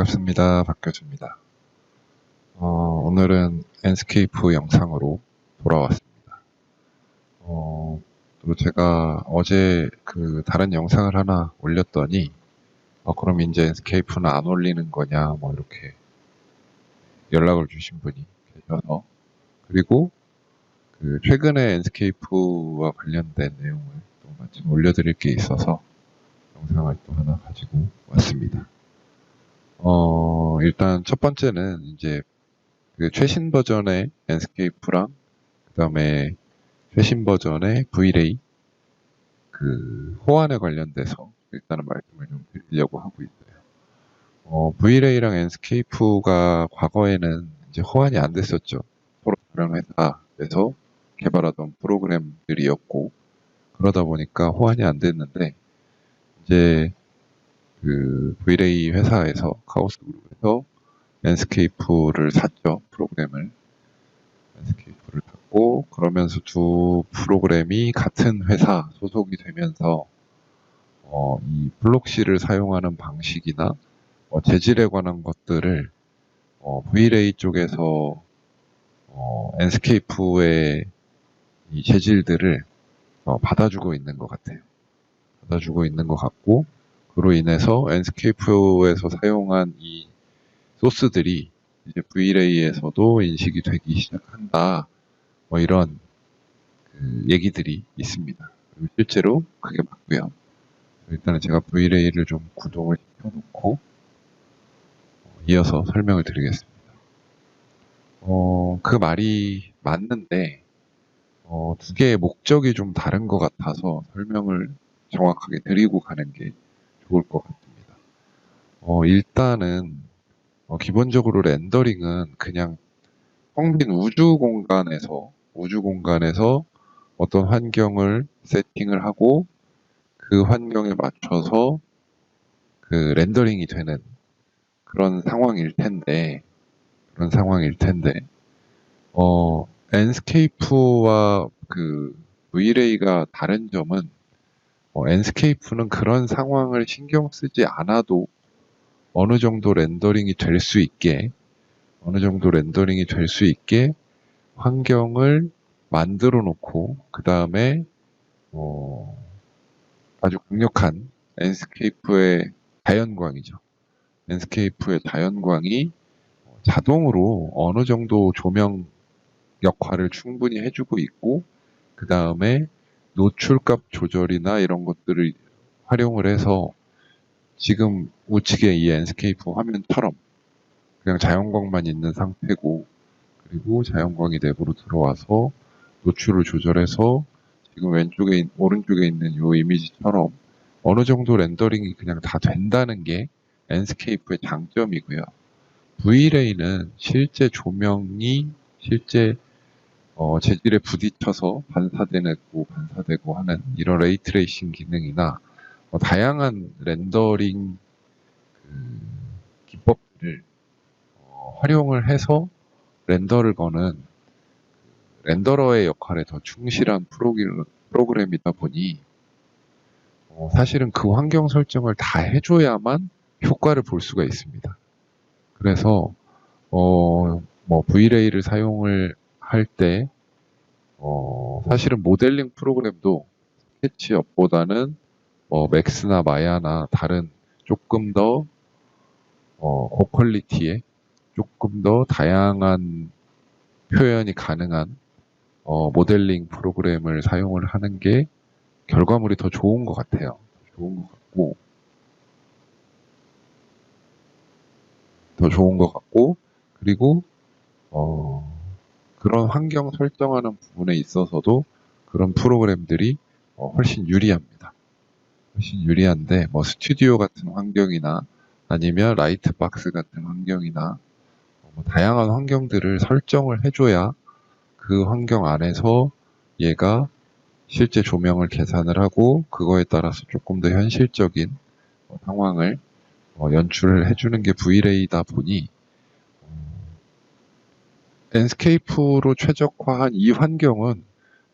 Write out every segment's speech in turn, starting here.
반갑습니다. 박 교수입니다. 오늘은 enscape 영상으로 돌아왔습니다. 또 제가 어제 다른 영상을 하나 올렸더니, 그럼 이제 enscape는 안 올리는 거냐, 뭐 이렇게 연락을 주신 분이 계셔서, 그리고 최근에 enscape와 관련된 내용을 또 마침 올려드릴 게 있어서 영상을 또 하나 가지고 왔습니다. 일단 첫 번째는 이제 최신 버전의 enscape랑 그다음에 최신 버전의 V-Ray 호환에 관련돼서 일단은 말씀을 좀 드리려고 하고 있어요. V-Ray랑 enscape가 과거에는 이제 호환이 안 됐었죠. 서로 다른 회사에서 개발하던 프로그램들이었고, 그러다 보니까 호환이 안 됐는데, 이제 V-Ray 회사에서 카오스 그룹에서 enscape를 샀죠. 프로그램을. enscape를 샀고, 그러면서 두 프로그램이 같은 회사 소속이 되면서 이 블록시를 사용하는 방식이나 재질에 관한 것들을 V-Ray 쪽에서 enscape의 이 재질들을 받아주고 있는 것 같아요. 받아주고 있는 것 같고, 그로 인해서 enscape에서 사용한 이 소스들이 이제 V-Ray에서도 인식이 되기 시작한다. 뭐 이런 얘기들이 있습니다. 그리고 실제로 그게 맞고요. 일단은 제가 V-Ray를 좀 구동을 시켜놓고 이어서 설명을 드리겠습니다. 그 말이 맞는데 두 개의 목적이 좀 다른 것 같아서 설명을 정확하게 드리고 가는 게 좋을 것 같습니다. 일단은 기본적으로 렌더링은 그냥 텅 빈 우주 공간에서 어떤 환경을 세팅을 하고 그 환경에 맞춰서 렌더링이 되는 그런 상황일 텐데, enscape와 V-Ray가 다른 점은, enscape는 그런 상황을 신경 쓰지 않아도 어느 정도 렌더링이 될 수 있게 환경을 만들어 놓고, 그 다음에 아주 강력한 enscape의 자연광이죠. enscape의 자연광이 자동으로 어느 정도 조명 역할을 충분히 해주고 있고, 그 다음에 노출값 조절이나 이런 것들을 활용을 해서 지금 우측에 이 enscape 화면처럼 그냥 자연광만 있는 상태고, 그리고 자연광이 내부로 들어와서 노출을 조절해서 지금 오른쪽에 있는 이 이미지처럼 어느 정도 렌더링이 그냥 다 된다는 게 enscape의 장점이고요. V-Ray는 실제 조명이 재질에 부딪혀서 반사되고 하는 이런 레이트레이싱 기능이나 다양한 렌더링 기법들을 활용을 해서 렌더를 거는 렌더러의 역할에 더 충실한 프로그램이다 보니 사실은 그 환경 설정을 다 해줘야만 효과를 볼 수가 있습니다. 그래서 V-Ray를 사용을 할 때 사실은 모델링 프로그램도 스케치업보다는 맥스나 마야나 다른 조금 더 고퀄리티의 조금 더 다양한 표현이 가능한 모델링 프로그램을 사용을 하는 게 결과물이 더 좋은 것 같아요. 더 좋은 것 같고, 그리고 그런 환경 설정하는 부분에 있어서도 그런 프로그램들이 훨씬 유리합니다. 훨씬 유리한데, 스튜디오 같은 환경이나 아니면 라이트박스 같은 환경이나 다양한 환경들을 설정을 해줘야 그 환경 안에서 얘가 실제 조명을 계산을 하고 그거에 따라서 조금 더 현실적인 상황을 연출을 해주는 게 V-Ray다 보니 enscape로 최적화한 이 환경은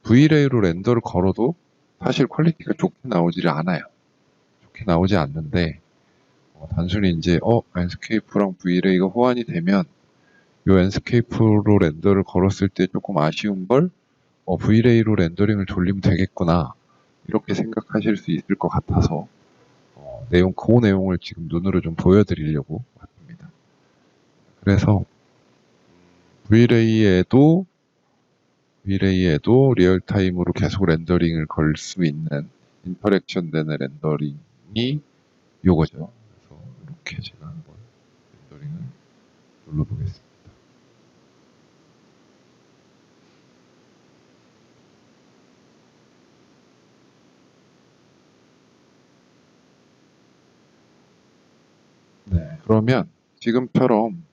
V-Ray로 렌더를 걸어도 사실 퀄리티가 좋게 나오지 않아요. 좋게 나오지 않는데 단순히 이제 엔스케이프랑 V레이가 호환이 되면 요 엔스케이프로 렌더를 걸었을 때 조금 아쉬운 걸 V레이로 렌더링을 돌리면 되겠구나 이렇게 생각하실 수 있을 것 같아서 그 내용을 지금 눈으로 좀 보여드리려고 왔습니다. 그래서 V레이에도 리얼타임으로 계속 렌더링을 걸 수 있는 인터랙션 되는 렌더링이 요거죠. 그래서 이렇게 제가 한번 렌더링을 눌러보겠습니다. 네, 그러면 지금처럼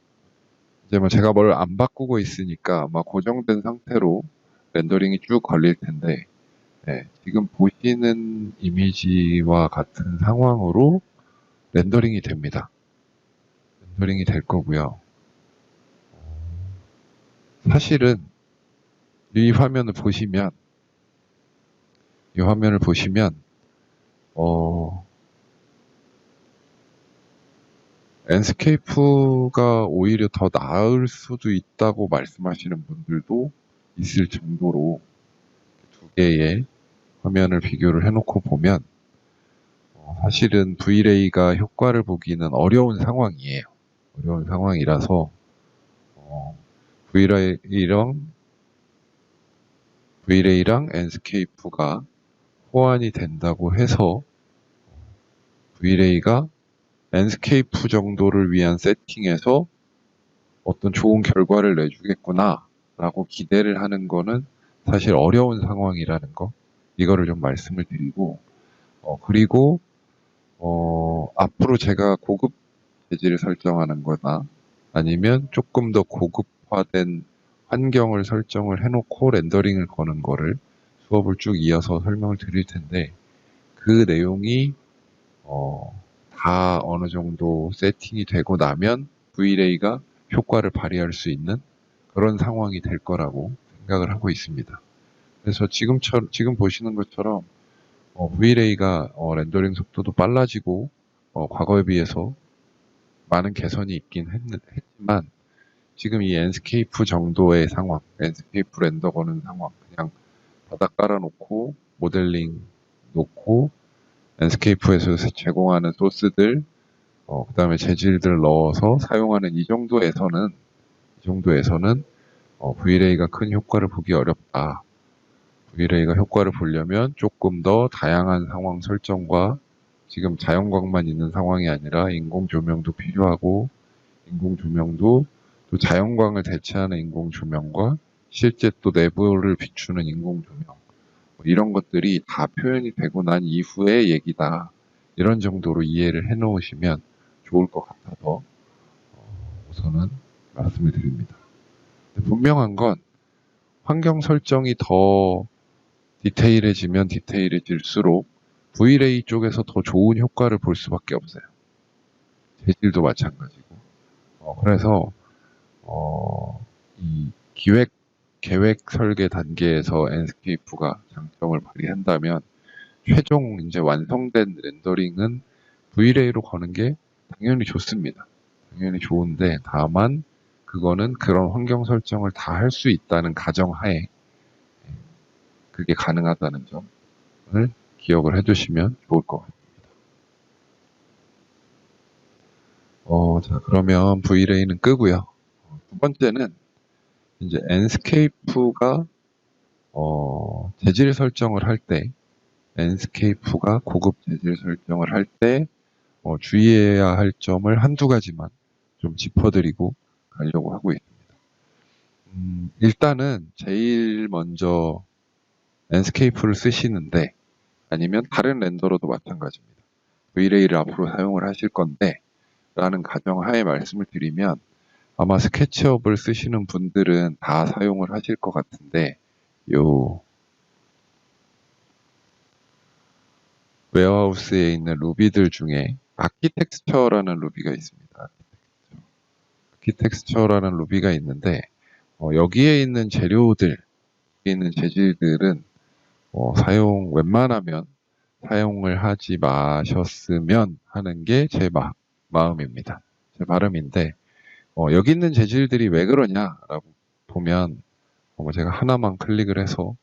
이제 뭐 제가 뭘 안 바꾸고 있으니까 아마 고정된 상태로 렌더링이 쭉 걸릴 텐데 지금 보시는 이미지와 같은 상황으로 렌더링이 됩니다. 렌더링이 될 거고요. 사실은 이 화면을 보시면 엔스케이프가 오히려 더 나을 수도 있다고 말씀하시는 분들도 있을 정도로 두 개의 화면을 비교를 해놓고 보면 사실은 V레이가 효과를 보기는 어려운 상황이에요. 어려운 상황이라서 V레이랑 엔스케이프가 호환이 된다고 해서 V레이가 엔스케이프 정도를 위한 세팅에서 어떤 좋은 결과를 내주겠구나 라고 기대를 하는 거는 사실 어려운 상황이라는 거 이거를 좀 말씀을 드리고 그리고 앞으로 제가 고급 재질을 설정하는 거나 아니면 조금 더 고급화된 환경을 설정을 해놓고 렌더링을 거는 거를 수업을 쭉 이어서 설명을 드릴 텐데 그 내용이 다 어느 정도 세팅이 되고 나면 V레이가 효과를 발휘할 수 있는 그런 상황이 될 거라고 생각을 하고 있습니다. 그래서 지금 보시는 것처럼 V레이가 렌더링 속도도 빨라지고 과거에 비해서 많은 개선이 있긴 했지만 지금 이 엔스케이프 정도의 상황, 엔스케이프 렌더 거는 상황, 그냥 바닥 깔아놓고 모델링 놓고 엔스케이프에서 제공하는 소스들, 그 다음에 재질들 넣어서 사용하는 이 정도에서는 V레이가 큰 효과를 보기 어렵다. V레이가 효과를 보려면 조금 더 다양한 상황 설정과 지금 자연광만 있는 상황이 아니라 인공 조명도 필요하고 인공 조명도 또 자연광을 대체하는 인공 조명과 실제 또 내부를 비추는 인공 조명 이런 것들이 다 표현이 되고 난 이후의 얘기다. 이런 정도로 이해를 해 놓으시면 좋을 것 같아서 우선은 말씀을 드립니다. 분명한 건 환경 설정이 더 디테일해지면 디테일해질수록 V레이 쪽에서 더 좋은 효과를 볼 수밖에 없어요. 재질도 마찬가지고. 그래서 이 계획 설계 단계에서 엔스케이프가 장점을 발휘한다면 최종 이제 완성된 렌더링은 V레이로 거는 게 당연히 좋습니다. 당연히 좋은데 다만 그거는 그런 환경 설정을 다 할 수 있다는 가정하에 그게 가능하다는 점을 기억을 해두시면 좋을 것 같습니다. 자, 그러면 V레이는 끄고요. 두 번째는 이제 엔스케이프가 재질 설정을 할 때, 엔스케이프가 고급 재질 설정을 할 때 주의해야 할 점을 한두 가지만 좀 짚어드리고 가려고 하고 있습니다. 일단은 제일 먼저 엔스케이프를 쓰시는데 아니면 다른 렌더러도 마찬가지입니다. V레이를 앞으로 사용을 하실 건데 라는 가정하에 말씀을 드리면 아마 스케치업을 쓰시는 분들은 다 사용을 하실 것 같은데 요 웨어하우스에 있는 루비들 중에 아키텍스처라는 루비가 있습니다. 아키텍스처라는 루비가 있는데 여기에 있는 재료들, 여기에 있는 재질들은 웬만하면 사용을 하지 마셨으면 하는 게 제 마음입니다. 제 발음인데 여기 있는 재질들이 왜 그러냐라고 보면 제가 하나만 클릭을 해서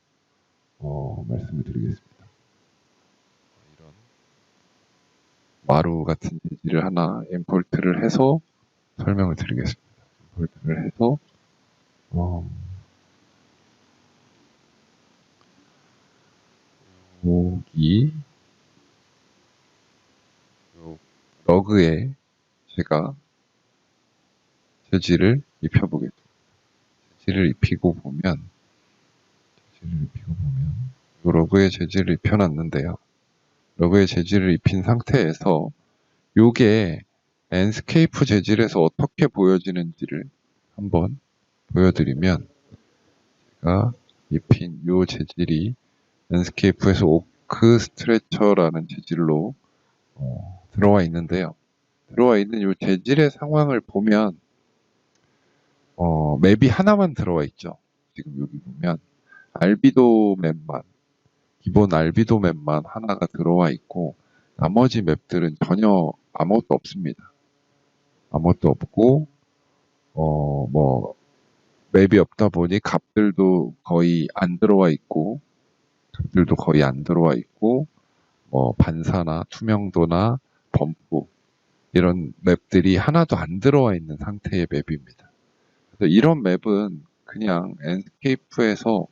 말씀을 드리겠습니다. 이런 마루 같은 재질을 하나 임포트를 해서 설명을 드리겠습니다. 임포트를 해서 여기 요 러그에 제가 재질을 입혀보겠습니다. 재질을 입히고 보면 요 러그에 재질을 입혀놨는데요. 러그에 재질을 입힌 상태에서 요게 앤스케이프 재질에서 어떻게 보여지는지를 한번 보여드리면 제가 입힌 요 재질이 앤스케이프에서 오크 스트레처라는 재질로 들어와 있는데요. 들어와 있는 요 재질의 상황을 보면 맵이 하나만 들어와 있죠. 지금 여기 보면 알비도 맵만, 기본 알비도 맵만 하나가 들어와 있고 나머지 맵들은 전혀 아무것도 없습니다. 아무것도 없고 뭐 맵이 없다 보니 값들도 거의 안 들어와 있고 반사나 투명도나 범프 이런 맵들이 하나도 안 들어와 있는 상태의 맵입니다. 그래서 이런 맵은 그냥 엔스케이프에서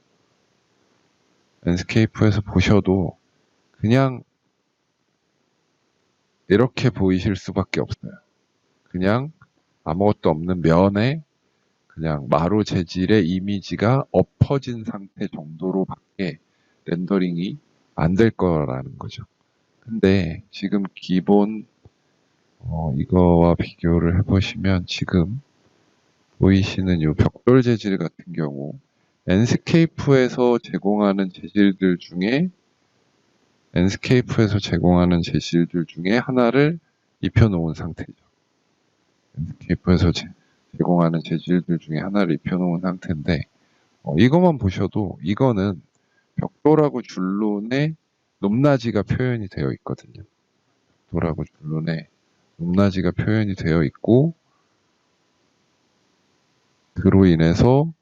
보셔도 그냥 이렇게 보이실 수밖에 없어요. 그냥 아무것도 없는 면에 그냥 마루 재질의 이미지가 엎어진 상태 정도로밖에 렌더링이 안 될 거라는 거죠. 근데 지금 기본 이거와 비교를 해보시면 지금 보이시는 이 벽돌 재질 같은 경우 엔스케이프에서 제공하는 재질들 중에 하나를 입혀놓은 상태죠. 엔스케이프에서 제공하는 재질들 중에 하나를 입혀놓은 상태인데 이것만 보셔도 이거는 벽돌하고 줄눈의 높낮이가 표현이 되어 있거든요. 벽돌하고 줄눈의 높낮이가 표현이 되어 있고 그로 인해서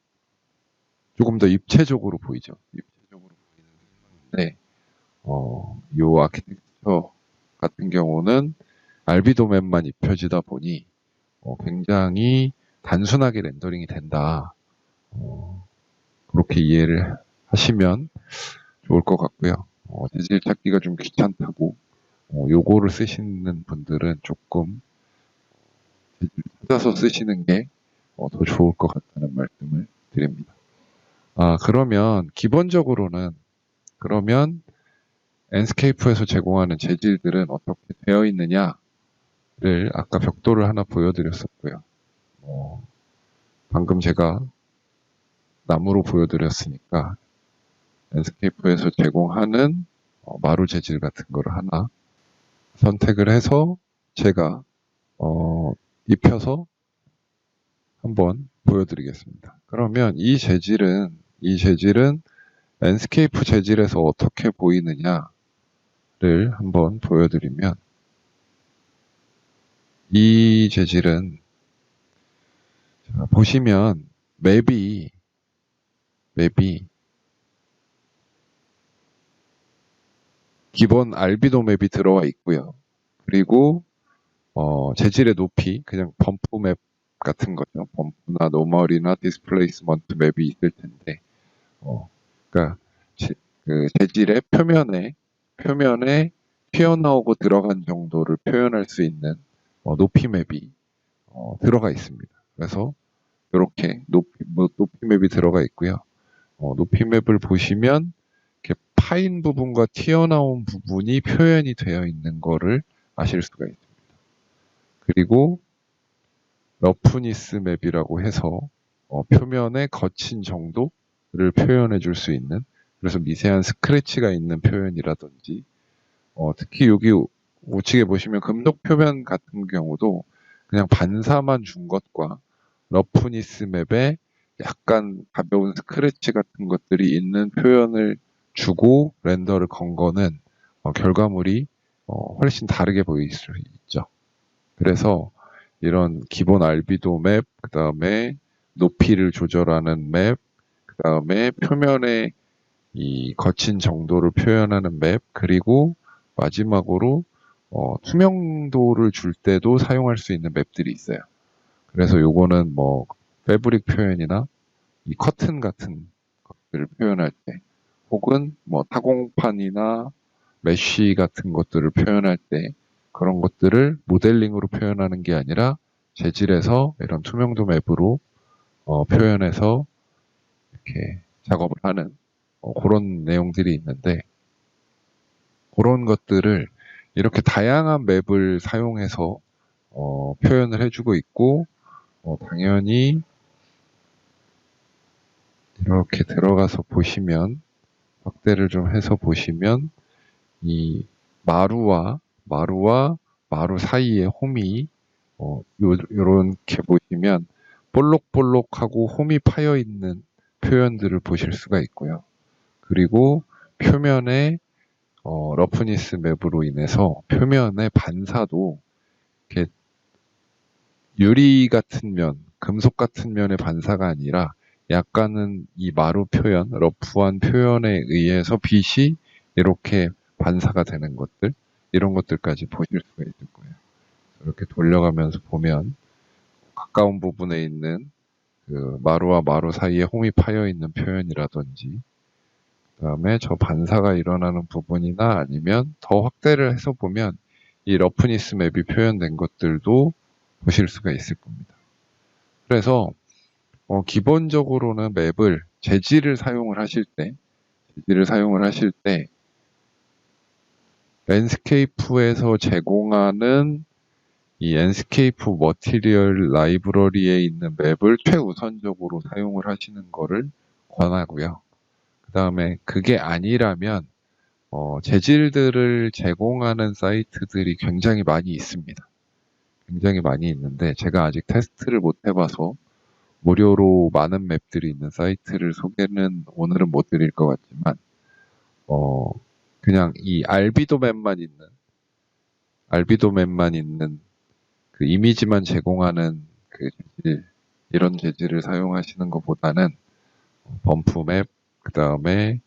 조금 더 입체적으로 보이죠. 입체적으로 보이는데 요 아키텍처 같은 경우는 알비도맵만 입혀지다 보니 굉장히 단순하게 렌더링이 된다. 그렇게 이해를 하시면 좋을 것 같고요. 재질 찾기가 좀 귀찮다고 요거를 쓰시는 분들은 조금 재질 찾아서 쓰시는 게 더 좋을 것 같다는 말씀을 드립니다. 그러면 기본적으로는 엔스케이프에서 제공하는 재질들은 어떻게 되어 있느냐를 아까 벽돌을 하나 보여드렸었고요. 방금 제가 나무로 보여드렸으니까 엔스케이프에서 제공하는 마루 재질 같은 거를 하나 선택을 해서 제가 입혀서 한번 보여드리겠습니다. 그러면 이 재질은 랜스케이프 재질에서 어떻게 보이느냐를 한번 보여드리면 이 재질은 보시면 맵이 기본 알비도 맵이 들어와 있고요. 그리고 재질의 높이 그냥 범프 맵 같은 거죠. 범프나 노멀이나 디스플레이스먼트 맵이 있을 텐데 그러니까 그 재질의 표면에 튀어나오고 들어간 정도를 표현할 수 있는 높이 맵이 들어가 있습니다. 그래서 이렇게 높이 맵이 들어가 있고요. 높이 맵을 보시면 이렇게 파인 부분과 튀어나온 부분이 표현이 되어 있는 거를 아실 수가 있습니다. 그리고 러프니스 맵이라고 해서 표면의 거친 정도를 표현해 줄 수 있는, 그래서 미세한 스크래치가 있는 표현이라든지 특히 여기 우측에 보시면 금속 표면 같은 경우도 그냥 반사만 준 것과 러프니스 맵에 약간 가벼운 스크래치 같은 것들이 있는 표현을 주고 렌더를 건 거는 결과물이 훨씬 다르게 보일 수 있죠. 그래서 이런 기본 알비도 맵, 그 다음에 높이를 조절하는 맵, 그 다음에 표면의 이 거친 정도를 표현하는 맵, 그리고 마지막으로 투명도를 줄 때도 사용할 수 있는 맵들이 있어요. 그래서 요거는 뭐 패브릭 표현이나 이 커튼 같은 것들을 표현할 때, 혹은 뭐 타공판이나 메쉬 같은 것들을 표현할 때 그런 것들을 모델링으로 표현하는 게 아니라 재질에서 이런 투명도 맵으로 표현해서 이렇게 작업을 하는 그런 내용들이 있는데, 그런 것들을 이렇게 다양한 맵을 사용해서 표현을 해주고 있고, 당연히 이렇게 들어가서 보시면, 확대를 좀 해서 보시면 이 마루와 마루 사이에 홈이 요렇게 보시면 볼록볼록하고 홈이 파여 있는 표현들을 보실 수가 있고요. 그리고 표면에 러프니스 맵으로 인해서 표면의 반사도 이렇게 유리 같은 면, 금속 같은 면의 반사가 아니라 약간은 이 마루 표현, 러프한 표현에 의해서 빛이 이렇게 반사가 되는 것들, 이런 것들까지 보실 수가 있을 거예요. 이렇게 돌려가면서 보면 가까운 부분에 있는 그 마루와 마루 사이에 홈이 파여 있는 표현이라든지, 그다음에 저 반사가 일어나는 부분이나 아니면 더 확대를 해서 보면 이 러프니스 맵이 표현된 것들도 보실 수가 있을 겁니다. 그래서 기본적으로는 맵을 재질을 사용을 하실 때 랜스케이프에서 제공하는 이 랜스케이프 머티리얼 라이브러리에 있는 맵을 최우선적으로 사용을 하시는 거를 권하고요. 그 다음에 그게 아니라면 재질들을 제공하는 사이트들이 굉장히 많이 있습니다. 굉장히 많이 있는데 제가 아직 테스트를 못 해봐서 무료로 많은 맵들이 있는 사이트를 소개는 오늘은 못 드릴 것 같지만 그냥 이 알비도 맵만 있는 그 이미지만 제공하는 그 재질, 이런 재질을 사용하시는 것보다는 범프 맵, 그 다음에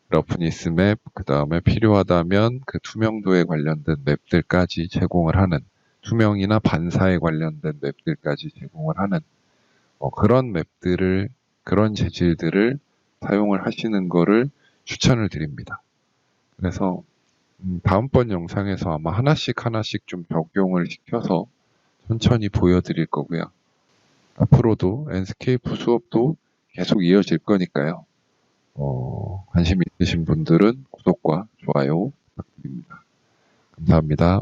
러프니스 맵, 그 다음에 필요하다면 그 투명도에 관련된 맵들까지 제공을 하는, 투명이나 반사에 관련된 맵들까지 제공을 하는 그런 맵들을, 그런 재질들을 사용을 하시는 거를 추천을 드립니다. 그래서 다음번 영상에서 아마 하나씩 좀 적용을 시켜서 천천히 보여드릴 거고요. 앞으로도 랜스케이프 수업도 계속 이어질 거니까요. 관심 있으신 분들은 구독과 좋아요 부탁드립니다. 감사합니다.